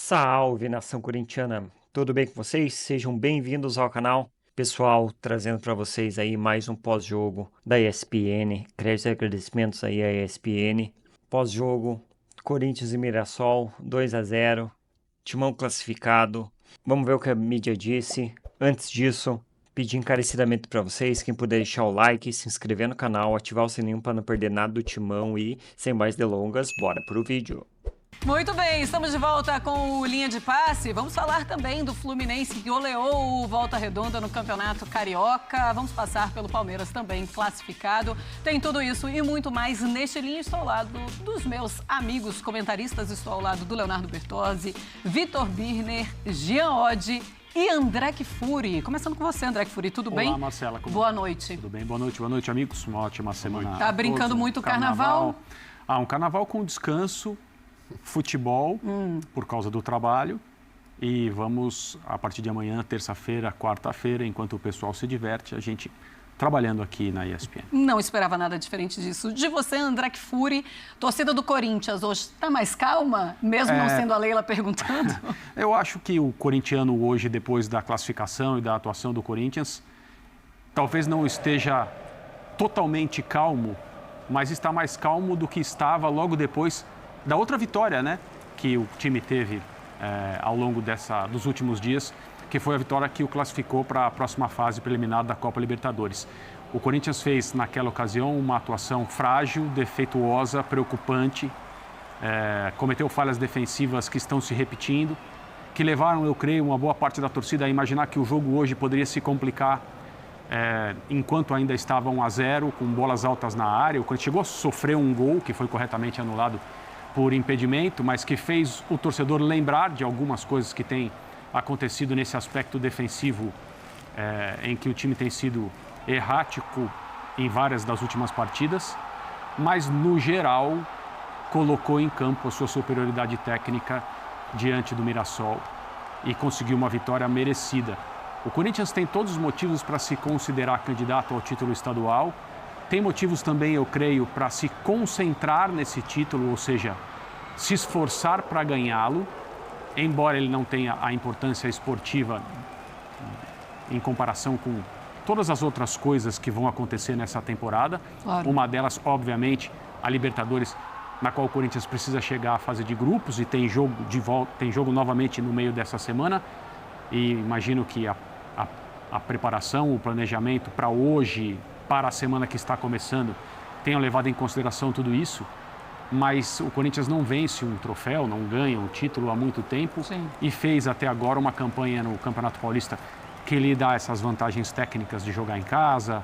Salve, nação corintiana! Tudo bem com vocês? Sejam bem-vindos ao canal. Pessoal, trazendo para vocês aí mais um pós-jogo da ESPN. Créditos e agradecimentos aí à ESPN. Pós-jogo, Corinthians e Mirassol, 2-0. Timão classificado. Vamos ver o que a mídia disse. Antes disso, pedir encarecidamente para vocês, quem puder deixar o like, se inscrever no canal, ativar o sininho para não perder nada do Timão e, sem mais delongas, bora pro vídeo. Muito bem, estamos de volta com o Linha de Passe. Vamos falar também do Fluminense que goleou o Volta Redonda no Campeonato Carioca. Vamos passar pelo Palmeiras também classificado. Tem tudo isso e muito mais neste Linha. Estou ao lado dos meus amigos comentaristas. Estou ao lado do Leonardo Bertozzi, Vitor Birner, Jean Oddi e André Kfouri. Começando com você, André Kfouri, tudo bem? Olá, Marcela. Boa noite. Tudo bem? Boa noite, amigos. Uma ótima semana. Tá brincando muito o carnaval? Um carnaval com descanso, futebol, por causa do trabalho. E vamos, a partir de amanhã, terça-feira, quarta-feira, enquanto o pessoal se diverte, a gente trabalhando aqui na ESPN. Não esperava nada diferente disso. De você, André Kfouri, torcida do Corinthians hoje está mais calma, mesmo não sendo a Leila perguntando? Eu acho que o corintiano hoje, depois da classificação e da atuação do Corinthians, talvez não esteja totalmente calmo, mas está mais calmo do que estava logo depois da outra vitória, né, que o time teve ao longo dos últimos dias, que foi a vitória que o classificou para a próxima fase preliminar da Copa Libertadores. O Corinthians fez, naquela ocasião, uma atuação frágil, defeituosa, preocupante, cometeu falhas defensivas que estão se repetindo, que levaram, eu creio, uma boa parte da torcida a imaginar que o jogo hoje poderia se complicar enquanto ainda estava 1-0, com bolas altas na área. O Corinthians chegou a sofrer um gol, que foi corretamente anulado por impedimento, mas que fez o torcedor lembrar de algumas coisas que têm acontecido nesse aspecto defensivo, em que o time tem sido errático em várias das últimas partidas, mas, no geral, colocou em campo a sua superioridade técnica diante do Mirassol e conseguiu uma vitória merecida. O Corinthians tem todos os motivos para se considerar candidato ao título estadual. Tem motivos também, eu creio, para se concentrar nesse título, ou seja, se esforçar para ganhá-lo, embora ele não tenha a importância esportiva em comparação com todas as outras coisas que vão acontecer nessa temporada. Claro. Uma delas, obviamente, a Libertadores, na qual o Corinthians precisa chegar à fase de grupos e tem jogo de volta, tem jogo novamente no meio dessa semana. E imagino que a preparação, o planejamento para hoje, para a semana que está começando, tenham levado em consideração tudo isso, mas o Corinthians não vence um troféu, não ganha um título há muito tempo. Sim. E fez até agora uma campanha no Campeonato Paulista que lhe dá essas vantagens técnicas de jogar em casa.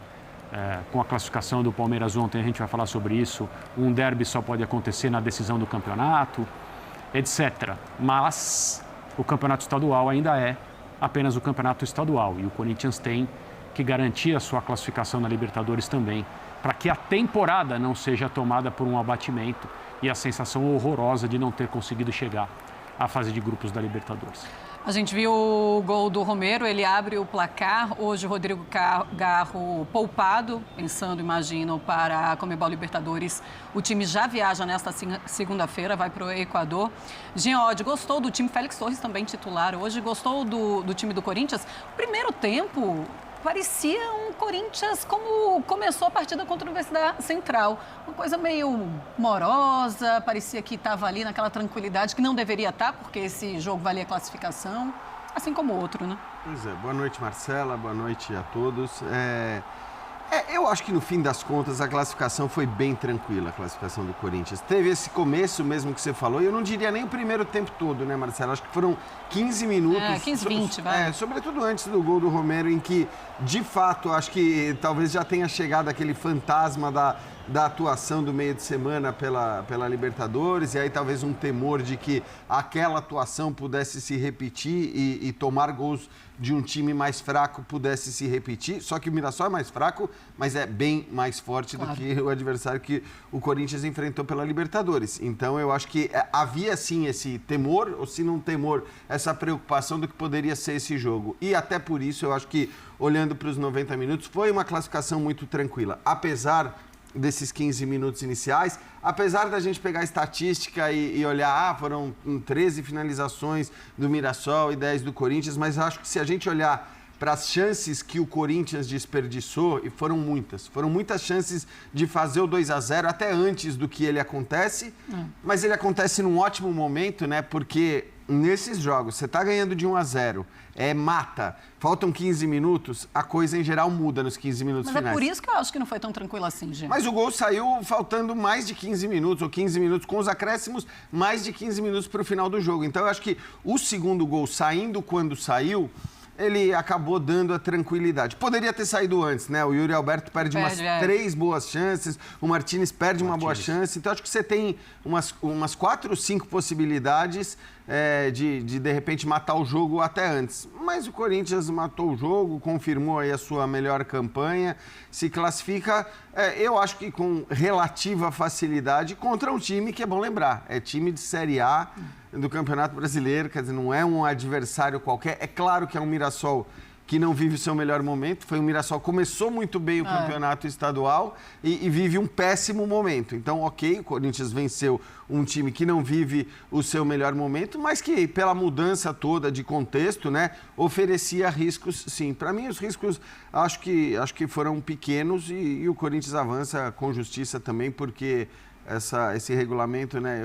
Com a classificação do Palmeiras ontem, a gente vai falar sobre isso, um derby só pode acontecer na decisão do campeonato, etc. Mas o campeonato estadual ainda é apenas o campeonato estadual e o Corinthians tem que garantir a sua classificação na Libertadores também, para que a temporada não seja tomada por um abatimento e a sensação horrorosa de não ter conseguido chegar à fase de grupos da Libertadores. A gente viu o gol do Romero, ele abre o placar. Hoje o Rodrigo Garro poupado, pensando, imagino, para a Conmebol Libertadores. O time já viaja nesta segunda-feira, vai para o Equador. Jean Oddi, gostou do time? Félix Torres também titular hoje. Gostou do time do Corinthians? Primeiro tempo, parecia um Corinthians como começou a partida contra a Universidade Central. Uma coisa meio morosa, parecia que estava ali naquela tranquilidade que não deveria estar, porque esse jogo valia a classificação, assim como o outro, né? Pois é, boa noite, Marcela, boa noite a todos. Eu acho que no fim das contas a classificação foi bem tranquila, a classificação do Corinthians. Teve esse começo mesmo que você falou, e eu não diria nem o primeiro tempo todo, né, Marcela? Acho que foram 15 minutos. 15, 20, vai. Sobretudo antes do gol do Romero, em que, de fato, acho que talvez já tenha chegado aquele fantasma da atuação do meio de semana pela Libertadores, e aí talvez um temor de que aquela atuação pudesse se repetir e tomar gols de um time mais fraco pudesse se repetir. Só que o Mirassol é mais fraco, mas é bem mais forte do que o adversário que o Corinthians enfrentou pela Libertadores. Então eu acho que havia sim esse temor, ou se não temor, essa preocupação do que poderia ser esse jogo. E até por isso eu acho que, olhando para os 90 minutos, foi uma classificação muito tranquila. Apesar desses 15 minutos iniciais. Apesar da gente pegar a estatística e olhar, foram 13 finalizações do Mirassol e 10 do Corinthians, mas acho que se a gente olhar para as chances que o Corinthians desperdiçou, e foram muitas chances de fazer o 2-0 até antes do que ele acontece, mas ele acontece num ótimo momento, né? Porque nesses jogos, você está ganhando de 1-0, mata, faltam 15 minutos, a coisa em geral muda nos 15 minutos finais. Mas é por isso que eu acho que não foi tão tranquilo assim, gente. Mas o gol saiu faltando mais de 15 minutos, ou 15 minutos, com os acréscimos, mais de 15 minutos para o final do jogo. Então, eu acho que o segundo gol saindo quando saiu, ele acabou dando a tranquilidade. Poderia ter saído antes, né? O Yuri Alberto perde umas 3 boas chances, o Martínez perde uma boa chance. Então, acho que você tem umas 4 ou 5 possibilidades de repente, matar o jogo até antes. Mas o Corinthians matou o jogo, confirmou aí a sua melhor campanha, se classifica, eu acho que com relativa facilidade, contra um time que é bom lembrar, é time de Série A do Campeonato Brasileiro, quer dizer, não é um adversário qualquer. É claro que é um Mirassol que não vive o seu melhor momento. Foi um Mirassol que começou muito bem o campeonato estadual e vive um péssimo momento. Então, ok, o Corinthians venceu um time que não vive o seu melhor momento, mas que, pela mudança toda de contexto, né, oferecia riscos, sim. Para mim, os riscos acho que foram pequenos e o Corinthians avança com justiça também, porque esse regulamento, né?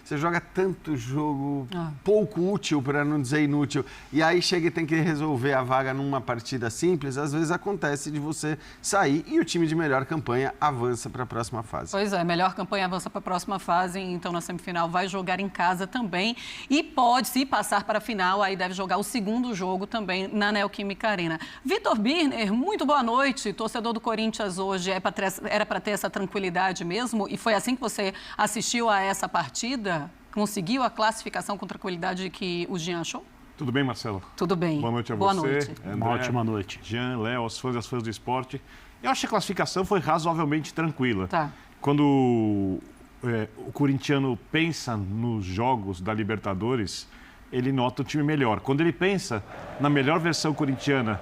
Você joga tanto jogo pouco útil, para não dizer inútil, e aí chega e tem que resolver a vaga numa partida simples, às vezes acontece de você sair e o time de melhor campanha avança para a próxima fase. Pois é, melhor campanha avança para a próxima fase, então na semifinal vai jogar em casa também e pode, se passar para a final, aí deve jogar o segundo jogo também na Neoquímica Arena. Vitor Birner, muito boa noite, torcedor do Corinthians hoje, era para ter essa tranquilidade mesmo e foi assim que você assistiu a essa partida? Conseguiu a classificação com tranquilidade que o Jean achou? Tudo bem, Marcelo? Tudo bem. Boa noite a Boa você. Noite. André, uma ótima noite. Jean, Léo, as fãs do esporte. Eu acho que a classificação foi razoavelmente tranquila. Tá. Quando o corintiano pensa nos jogos da Libertadores, ele nota um time melhor. Quando ele pensa na melhor versão corintiana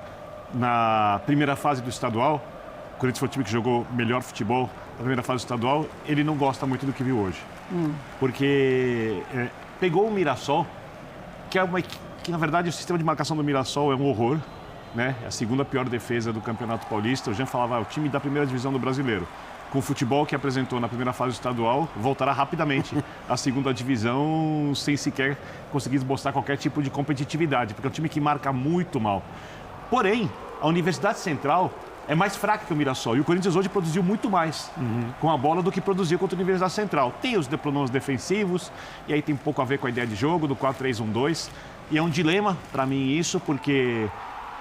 na primeira fase do estadual, o Corinthians foi o time que jogou melhor futebol na primeira fase do estadual, ele não gosta muito do que viu hoje. Porque pegou o Mirassol, que na verdade o sistema de marcação do Mirassol é um horror, né? É a segunda pior defesa do Campeonato Paulista. O Jean falava, o time da primeira divisão do Brasileiro. Com o futebol que apresentou na primeira fase do estadual, voltará rapidamente à segunda divisão sem sequer conseguir mostrar qualquer tipo de competitividade, porque é um time que marca muito mal. Porém, a Universidade Central é mais fraca que o Mirassol. E o Corinthians hoje produziu muito mais com a bola do que produziu contra a Universidade Central. Tem os problemas defensivos, e aí tem um pouco a ver com a ideia de jogo, do 4-3-1-2. E é um dilema para mim isso, porque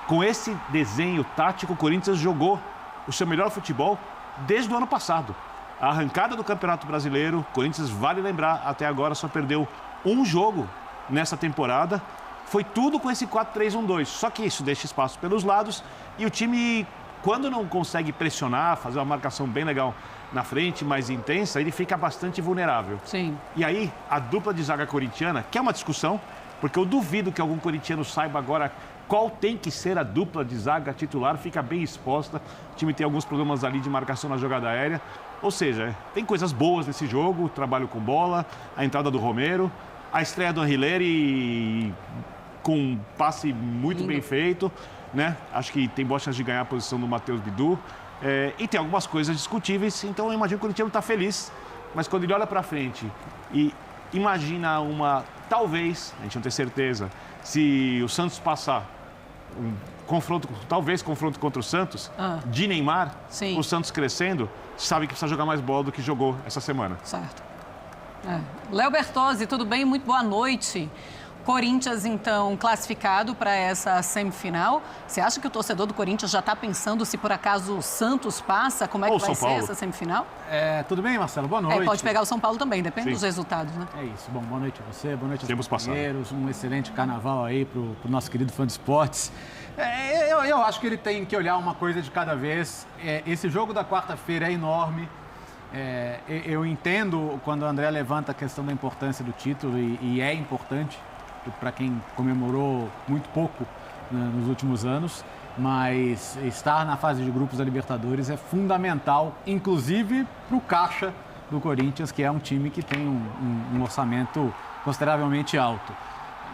com esse desenho tático, o Corinthians jogou o seu melhor futebol desde o ano passado. A arrancada do Campeonato Brasileiro, o Corinthians, vale lembrar, até agora só perdeu um jogo nessa temporada. Foi tudo com esse 4-3-1-2. Só que isso deixa espaço pelos lados e o time, quando não consegue pressionar, fazer uma marcação bem legal na frente, mais intensa, ele fica bastante vulnerável. Sim. E aí, a dupla de zaga corintiana, que é uma discussão, porque eu duvido que algum corintiano saiba agora qual tem que ser a dupla de zaga titular, fica bem exposta. O time tem alguns problemas ali de marcação na jogada aérea. Ou seja, tem coisas boas nesse jogo, o trabalho com bola, a entrada do Romero, a estreia do Anrileri com um passe muito bem feito, né? Acho que tem boa chance de ganhar a posição do Matheus Bidu. E tem algumas coisas discutíveis, então eu imagino que o Corinthians está feliz, mas quando ele olha para frente e imagina talvez, a gente não tem certeza, se o Santos passar talvez confronto contra o Santos, de Neymar, Sim. o Santos crescendo, sabe que precisa jogar mais bola do que jogou essa semana. Certo. Léo Bertozzi, tudo bem? Muito boa noite. Corinthians, então, classificado para essa semifinal. Você acha que o torcedor do Corinthians já está pensando se por acaso o Santos passa? Como é que vai ser essa semifinal? Tudo bem, Marcelo? Boa noite. Pode pegar o São Paulo também, depende dos resultados, né? É isso. Bom, boa noite a você, boa noite aos passado. companheiros. Um excelente carnaval aí pro nosso querido fã de esportes. Eu acho que ele tem que olhar uma coisa de cada vez. Esse jogo da quarta-feira é enorme. Eu entendo quando o André levanta a questão da importância do título e é importante para quem comemorou muito pouco nos últimos anos. mas estar na fase de grupos da Libertadores é fundamental, inclusive para o caixa do Corinthians, que é um time que tem um orçamento consideravelmente alto.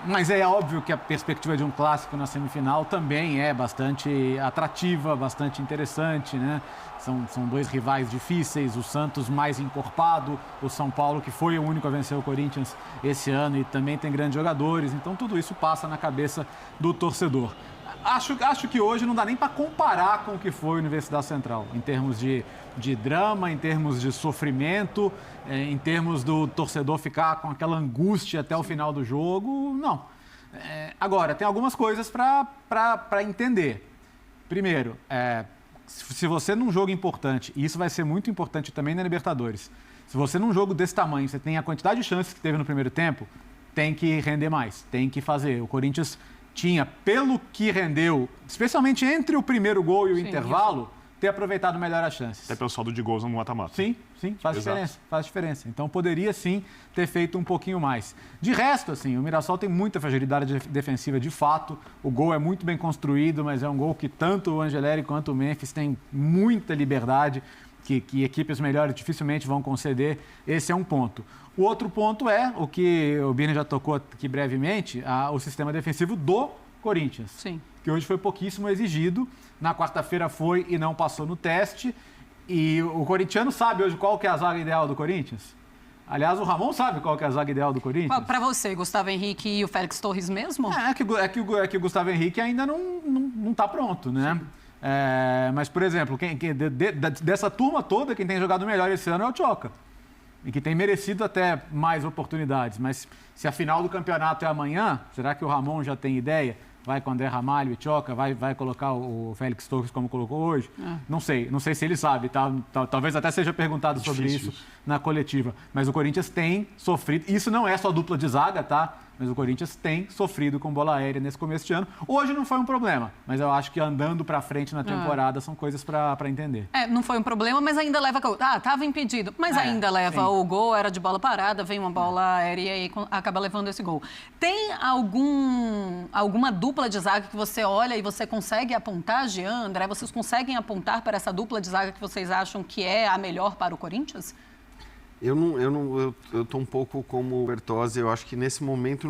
Mas é óbvio que a perspectiva de um clássico na semifinal também é bastante atrativa, bastante interessante, né? São dois rivais difíceis, o Santos mais encorpado, o São Paulo que foi o único a vencer o Corinthians esse ano e também tem grandes jogadores, então tudo isso passa na cabeça do torcedor. Acho que hoje não dá nem para comparar com o que foi a Universidade Central, em termos de drama, em termos de sofrimento, em termos do torcedor ficar com aquela angústia até o final do jogo, não. Agora, tem algumas coisas para entender. Primeiro, se você num jogo importante, e isso vai ser muito importante também na Libertadores, se você num jogo desse tamanho, você tem a quantidade de chances que teve no primeiro tempo, tem que render mais, tem que fazer. O Corinthians tinha, pelo que rendeu, especialmente entre o primeiro gol e o intervalo, ter aproveitado melhor as chances. Até pelo saldo de gols no mata-mata. Sim, faz diferença. Então poderia sim ter feito um pouquinho mais. De resto, assim, o Mirassol tem muita fragilidade defensiva de fato. O gol é muito bem construído, mas é um gol que tanto o Angelelli quanto o Memphis têm muita liberdade, que equipes melhores dificilmente vão conceder. Esse é um ponto. O outro ponto é, o que o Birne já tocou aqui brevemente, o sistema defensivo do Corinthians. Sim. Que hoje foi pouquíssimo exigido. Na quarta-feira foi e não passou no teste. E o corintiano sabe hoje qual que é a zaga ideal do Corinthians? Aliás, o Ramon sabe qual que é a zaga ideal do Corinthians. Para você, Gustavo Henrique e o Félix Torres mesmo? É que o Gustavo Henrique ainda não está pronto, né? Mas, por exemplo, dessa turma toda, quem tem jogado melhor esse ano é o Tchoca. E que tem merecido até mais oportunidades. Mas se a final do campeonato é amanhã, será que o Ramon já tem ideia? Vai com o André Ramalho e Tchoca? Vai colocar o Félix Torres como colocou hoje? Não sei se ele sabe, tá? Talvez até seja perguntado sobre isso na coletiva. Mas o Corinthians tem sofrido, isso não é só dupla de zaga, tá? Mas o Corinthians tem sofrido com bola aérea nesse começo de ano. Hoje não foi um problema, mas eu acho que andando para frente na temporada são coisas para entender. Não foi um problema, mas ainda leva gol. Estava impedido, mas ainda leva o gol, era de bola parada, vem uma bola aérea e acaba levando esse gol. Tem alguma dupla de zaga que você olha e você consegue apontar, Jean, André? Vocês conseguem apontar para essa dupla de zaga que vocês acham que é a melhor para o Corinthians? Eu tô um pouco como o Bertozzi, eu acho que nesse momento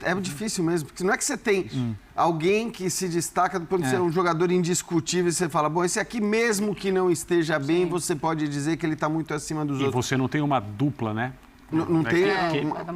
é difícil mesmo, porque não é que você tem alguém que se destaca quando você é um jogador indiscutível e você fala, bom, esse aqui mesmo que não esteja bem, você pode dizer que ele está muito acima dos outros. E você não tem uma dupla, né? Não tem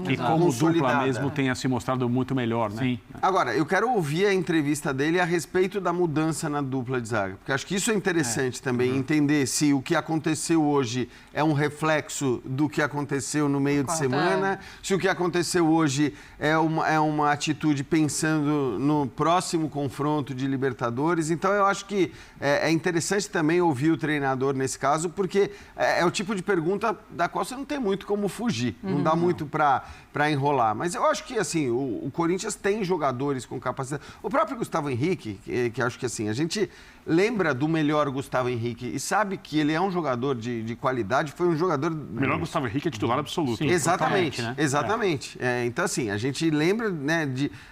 que como dupla mesmo tenha se mostrado muito melhor, né? Sim. Agora, eu quero ouvir a entrevista dele a respeito da mudança na dupla de zaga, porque acho que isso é interessante também, entender se o que aconteceu hoje é um reflexo do que aconteceu no meio de semana, se o que aconteceu hoje é uma atitude pensando no próximo confronto de Libertadores. Então, eu acho que é interessante também ouvir o treinador nesse caso, porque é o tipo de pergunta da qual você não tem muito como fugir. Não dá muito para enrolar. Mas eu acho que, assim, o Corinthians tem jogadores com capacidade. O próprio Gustavo Henrique, que acho que, assim, a gente lembra do melhor Gustavo Henrique e sabe que ele é um jogador de qualidade, foi um jogador... O melhor Gustavo Henrique é titular absoluto. Sim, exatamente, né? Exatamente. Então, assim, a gente lembra, né,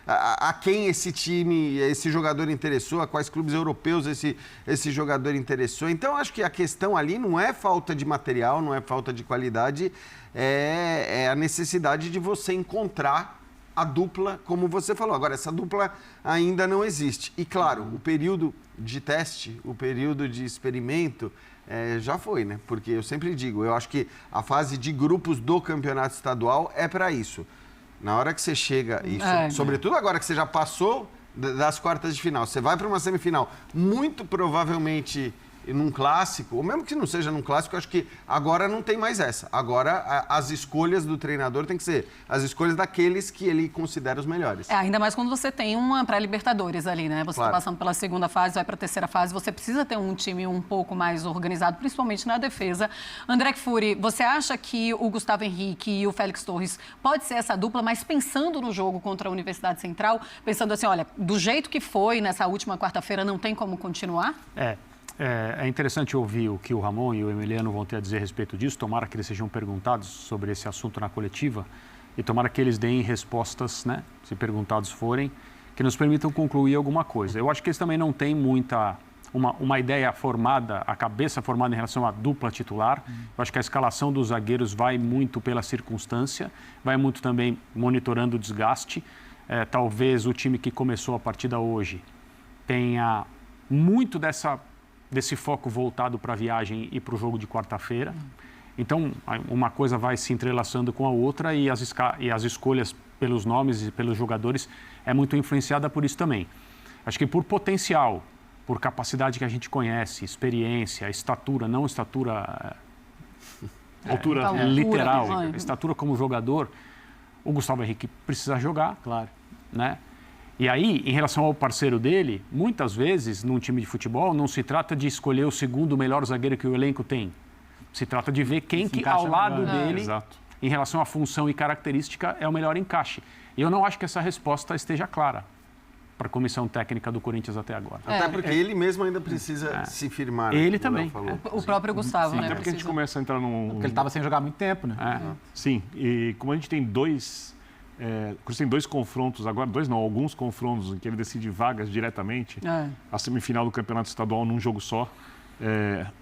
a quem esse time, esse jogador interessou, a quais clubes europeus esse jogador interessou. Então, acho que a questão ali não é falta de material, não é falta de qualidade, é a necessidade de você encontrar a dupla, como você falou. Agora, essa dupla ainda não existe. E, claro, o período de teste, o período de experimento, já foi, né? Porque eu sempre digo, eu acho que a fase de grupos do campeonato estadual é para isso. Na hora que você chega, sobretudo agora que você já passou das quartas de final, você vai para uma semifinal, muito provavelmente num clássico, ou mesmo que não seja num clássico, eu acho que agora não tem mais essa. Agora, as escolhas do treinador tem que ser as escolhas daqueles que ele considera os melhores. Ainda mais quando você tem uma pré-Libertadores ali, né? Você está passando pela segunda fase, vai para a terceira fase, você precisa ter um time um pouco mais organizado, principalmente na defesa. André Kfouri, você acha que o Gustavo Henrique e o Félix Torres pode ser essa dupla, mas pensando no jogo contra a Universidade Central, pensando assim, olha, do jeito que foi nessa última quarta-feira, não tem como continuar? É interessante ouvir o que o Ramon e o Emiliano vão ter a dizer a respeito disso. Tomara que eles sejam perguntados sobre esse assunto na coletiva e tomara que eles deem respostas, né, se perguntados forem, que nos permitam concluir alguma coisa. Eu acho que eles também não têm uma ideia formada, a cabeça formada em relação à dupla titular. Eu acho que a escalação dos zagueiros vai muito pela circunstância, vai muito também monitorando o desgaste. Talvez o time que começou a partida hoje tenha muito desse foco voltado para a viagem e para o jogo de quarta-feira. Então, uma coisa vai se entrelaçando com a outra e as escolhas pelos nomes e pelos jogadores é muito influenciada por isso também. Acho que por potencial, por capacidade que a gente conhece, experiência, estatura, não estatura altura literal, estatura como jogador, o Gustavo Henrique precisa jogar, Claro. né? E aí, em relação ao parceiro dele, muitas vezes, num time de futebol, não se trata de escolher o segundo melhor zagueiro que o elenco tem. Se trata de ver quem que ao lado dele, em relação à função e característica, é o melhor encaixe. E eu não acho que essa resposta esteja clara para a comissão técnica do Corinthians até agora. Até porque ele mesmo ainda precisa se firmar. Ele como também. falou. O próprio Gustavo, Sim, né? até porque a gente começa a entrar num... Porque ele estava sem jogar há muito tempo, né? Sim, e como a gente tem dois confrontos agora, alguns confrontos em que ele decide vagas diretamente, a semifinal do Campeonato Estadual num jogo só,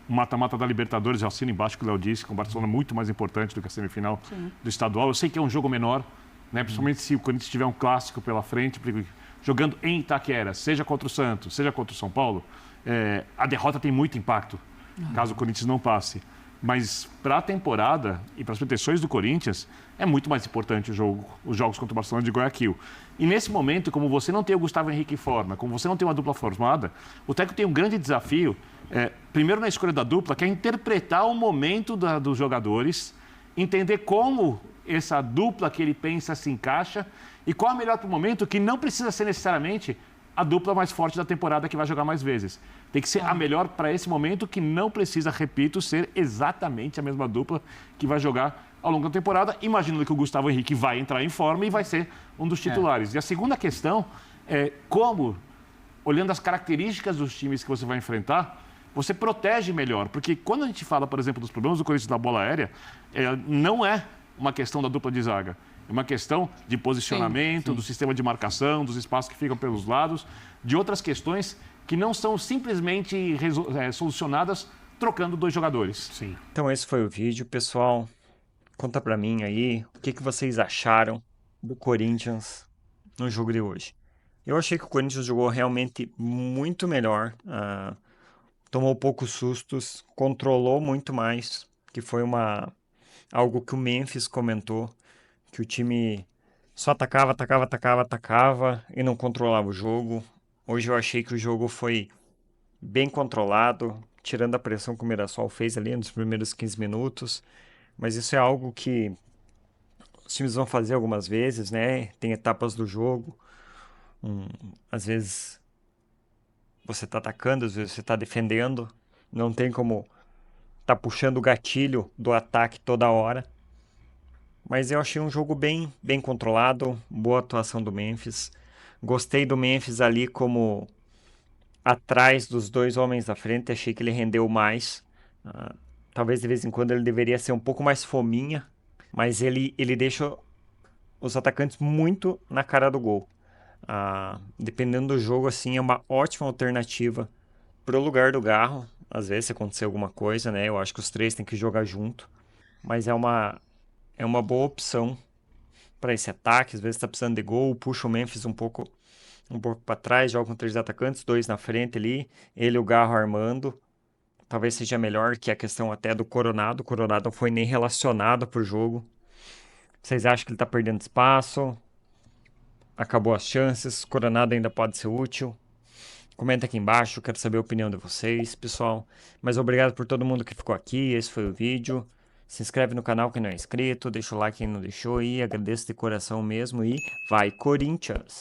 o mata-mata da Libertadores, eu assino embaixo que o Léo disse, com o Barcelona muito mais importante do que a semifinal do estadual. Eu sei que é um jogo menor, né? Principalmente se o Corinthians tiver um clássico pela frente, jogando em Itaquera, seja contra o Santos, seja contra o São Paulo, a derrota tem muito impacto, caso o Corinthians não passe. Mas para a temporada e para as pretensões do Corinthians, é muito mais importante os jogos contra o Barcelona de Guayaquil. E nesse momento, como você não tem o Gustavo Henrique em forma, como você não tem uma dupla formada, o técnico tem um grande desafio, primeiro na escolha da dupla, que é interpretar o momento dos jogadores, entender como essa dupla que ele pensa se encaixa e qual é melhor para o momento, que não precisa ser necessariamente a dupla mais forte da temporada que vai jogar mais vezes. Tem que ser a melhor para esse momento, que não precisa, repito, ser exatamente a mesma dupla que vai jogar ao longo da temporada, imaginando que o Gustavo Henrique vai entrar em forma e vai ser um dos titulares. E a segunda questão é como, olhando as características dos times que você vai enfrentar, você protege melhor. Porque quando a gente fala, por exemplo, dos problemas do Corinthians da bola aérea, não é uma questão da dupla de zaga. É uma questão de posicionamento, do sistema de marcação, dos espaços que ficam pelos lados, de outras questões que não são simplesmente solucionadas trocando dois jogadores. Sim. Então esse foi o vídeo, pessoal. Conta pra mim aí o que vocês acharam do Corinthians no jogo de hoje. Eu achei que o Corinthians jogou realmente muito melhor, tomou poucos sustos, controlou muito mais, que foi algo que o Memphis comentou, que o time só atacava e não controlava o jogo. Hoje eu achei que o jogo foi bem controlado, tirando a pressão que o Mirassol fez ali nos primeiros 15 minutos. Mas isso é algo que os times vão fazer algumas vezes, né? Tem etapas do jogo. Às vezes você tá atacando, às vezes você tá defendendo. Não tem como tá puxando o gatilho do ataque toda hora. Mas eu achei um jogo bem controlado, boa atuação do Memphis. Gostei do Memphis ali como atrás dos dois homens da frente, achei que ele rendeu mais. Talvez de vez em quando ele deveria ser um pouco mais fominha, mas ele deixa os atacantes muito na cara do gol. Dependendo do jogo, assim, é uma ótima alternativa pro lugar do Garro. Às vezes, se acontecer alguma coisa, né? Eu acho que os três têm que jogar junto. Mas é uma boa opção para esse ataque. Às vezes está precisando de gol, puxa o Memphis um pouco para trás, joga com três atacantes, dois na frente ali, ele e o Garro armando. Talvez seja melhor que a questão até do Coronado. O Coronado não foi nem relacionado pro jogo. Vocês acham que ele está perdendo espaço? Acabou as chances? O Coronado ainda pode ser útil? Comenta aqui embaixo, quero saber a opinião de vocês, pessoal. Mas obrigado por todo mundo que ficou aqui, esse foi o vídeo. Se inscreve no canal quem não é inscrito, deixa o like quem não deixou e agradeço de coração mesmo e vai Corinthians!